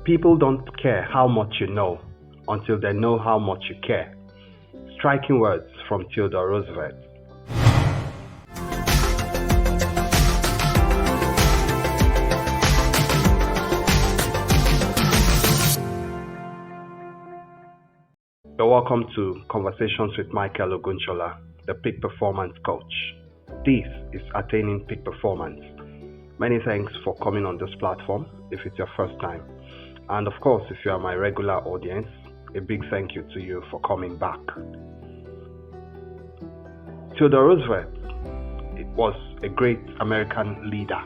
People don't care how much you know until they know how much you care. Striking words from Theodore Roosevelt. You're welcome to Conversations with Michael Ogunshola, the Peak Performance Coach. This is Attaining Peak Performance. Many thanks for coming on this platform if it's your first time. And of course, if you are my regular audience, a big thank you to you for coming back. Theodore Roosevelt was a great American leader.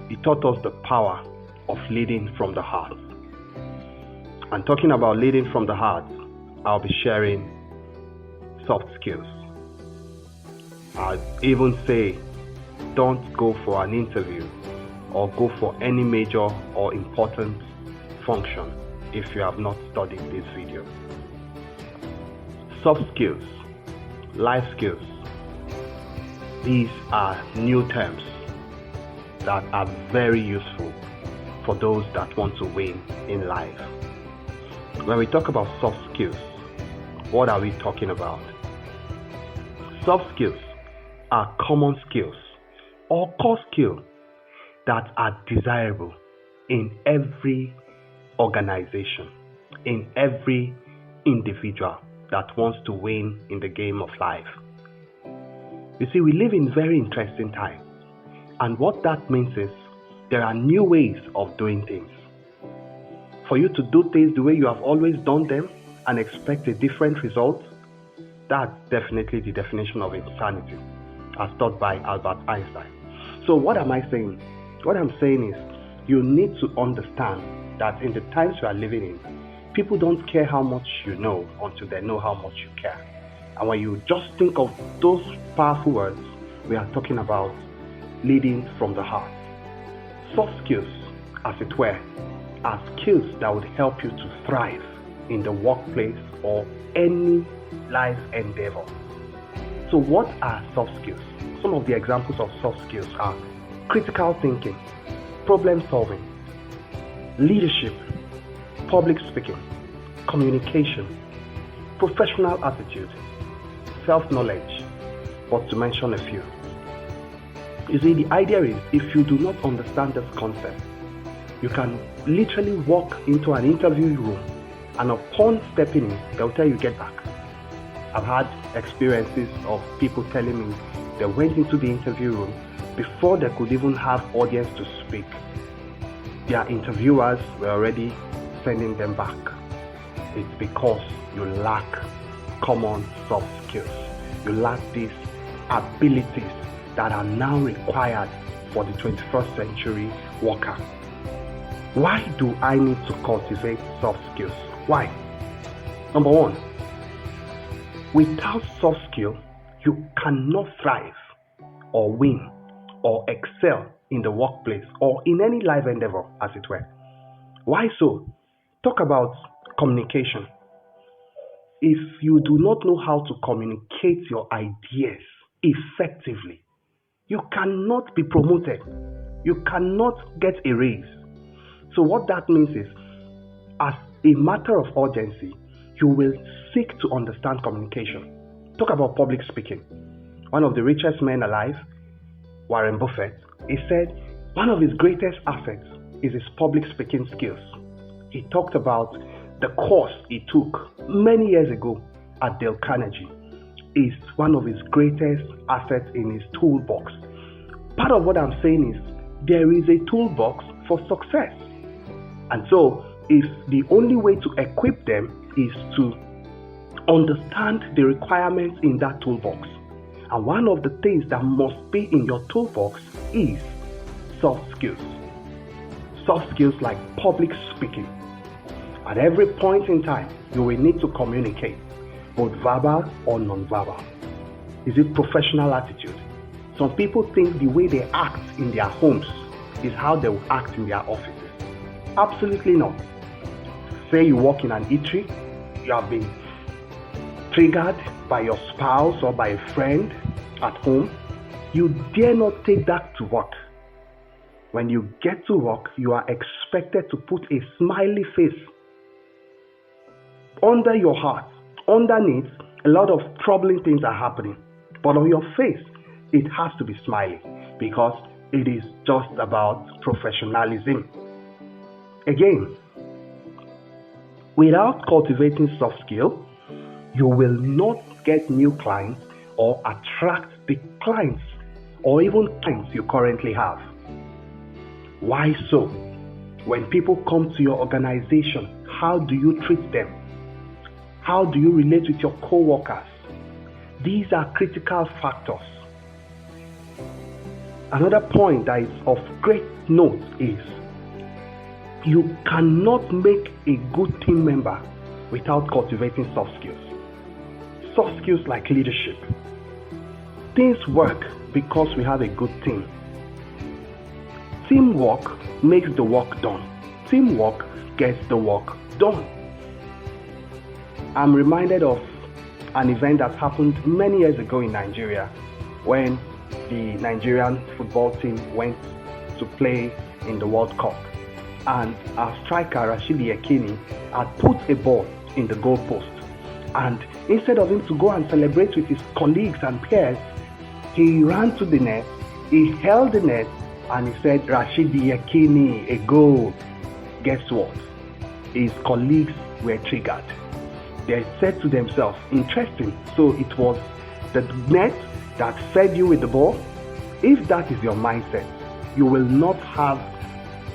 He taught us the power of leading from the heart. And talking about leading from the heart, I'll be sharing soft skills. I'd even say don't go for an interview or go for any major or important function if you have not studied this video. Soft skills, life skills, these are new terms that are very useful for those that want to win in life. When we talk about soft skills, what are we talking about? Soft skills are common skills or core skills that are desirable in every organization, in every individual that wants to win in the game of life. You see, we live in very interesting times, and what that means is there are new ways of doing things. For you to do things the way you have always done them and expect a different result, that's definitely the definition of insanity, as taught by Albert Einstein. So what am I saying? What I'm saying is you need to understand that in the times we are living in, people don't care how much you know until they know how much you care. And when you just think of those powerful words, we are talking about leading from the heart. Soft skills, as it were, are skills that would help you to thrive in the workplace or any life endeavor. So what are soft skills? Some of the examples of soft skills are critical thinking, problem solving, leadership, public speaking, communication, professional attitude, self-knowledge, but to mention a few. You see, the idea is if you do not understand this concept, you can literally walk into an interview room and upon stepping in, they'll tell you get back. I've had experiences of people telling me they went into the interview room before they could even have audience to speak. Their interviewers were already sending them back. It's because you lack common soft skills. You lack these abilities that are now required for the 21st century worker. Why do I need to cultivate soft skills? Why? Number one, without soft skill, you cannot thrive or win or excel in the workplace or in any life endeavor, as it were. Why so? Talk about communication. If you do not know how to communicate your ideas effectively, you cannot be promoted. You cannot get a raise. So what that means is, as a matter of urgency, you will seek to understand communication. Talk about public speaking. One of the richest men alive, Warren Buffett, he said one of his greatest assets is his public speaking skills. He talked about the course he took many years ago at Dale Carnegie is one of his greatest assets in his toolbox. Part of what I'm saying is there is a toolbox for success. And so if the only way to equip them is to understand the requirements in that toolbox. And one of the things that must be in your toolbox is soft skills. Soft skills like public speaking. At every point in time, you will need to communicate, both verbal or non-verbal. Is it professional attitude? Some people think the way they act in their homes is how they will act in their offices. Absolutely not. Say you work in an eatery, you have been triggered by your spouse or by a friend at home, you dare not take that to work. When you get to work, you are expected to put a smiley face. Under your heart, underneath, a lot of troubling things are happening. But on your face, it has to be smiley because it is just about professionalism. Again, without cultivating soft skill, you will not get new clients or attract the clients or even clients you currently have. Why so? When people come to your organization, how do you treat them? How do you relate with your co-workers? These are critical factors. Another point that is of great note is you cannot make a good team member without cultivating soft skills. Soft skills like leadership. Things work because we have a good team. Teamwork makes the work done. Teamwork gets the work done. I'm reminded of an event that happened many years ago in Nigeria when the Nigerian football team went to play in the World Cup, and our striker Rashidi Yekini had put a ball in the goalpost, and instead of him to go and celebrate with his colleagues and peers, he ran to the net, he held the net, and he said, "Rashidi Yekini, a goal." Guess what? His colleagues were triggered. They said to themselves, interesting, so it was the net that fed you with the ball? If that is your mindset, you will not have,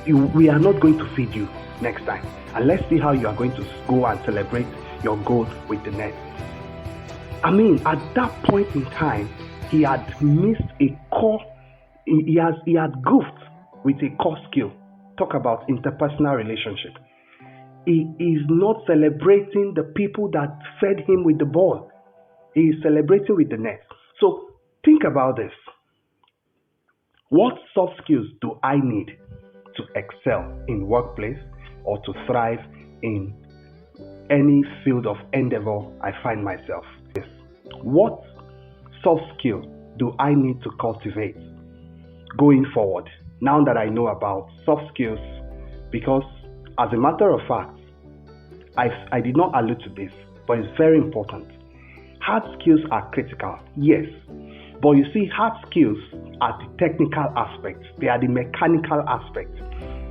we are not going to feed you next time. And let's see how you are going to go and celebrate your goal with the net. I mean, at that point in time, he had missed a core, he had goofed with a core skill. Talk about interpersonal relationship. He is not celebrating the people that fed him with the ball. He is celebrating with the net. So think about this. What soft skills do I need to excel in workplace or to thrive in any field of endeavor I find myself? Yes. What soft skill do I need to cultivate going forward now that I know about soft skills? Because as a matter of fact, I did not allude to this, but it's very important. Hard skills are critical, yes. But you see, hard skills are the technical aspects. They are the mechanical aspects.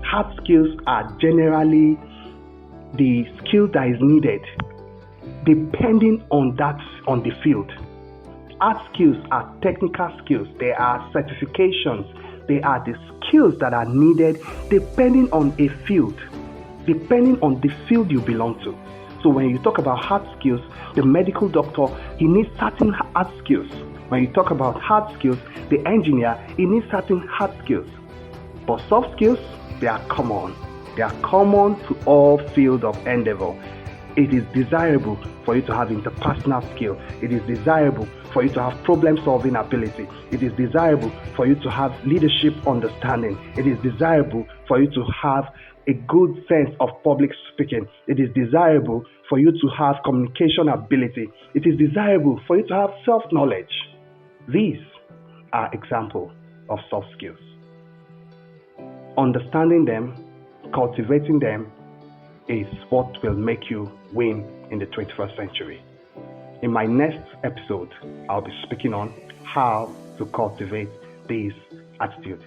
Hard skills are generally the skill that is needed depending on the field. Hard skills are technical skills. They are certifications. They are the skills that are needed depending on a field, depending on the field you belong to. So when you talk about hard skills, the medical doctor, he needs certain hard skills. When you talk about hard skills, the engineer, he needs certain hard skills. But soft skills, they are common. They are common to all fields of endeavor. It is desirable for you to have interpersonal skill. It is desirable for you to have problem-solving ability. It is desirable for you to have leadership understanding. It is desirable for you to have a good sense of public speaking. It is desirable for you to have communication ability. It is desirable for you to have self-knowledge. These are examples of soft skills. Understanding them, cultivating them, is what will make you win in the 21st century. In my next episode, I'll be speaking on how to cultivate this attitude.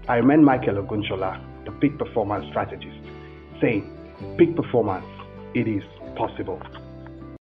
I remain Michael Ogunshola, the peak performance strategist, saying, peak performance, it is possible.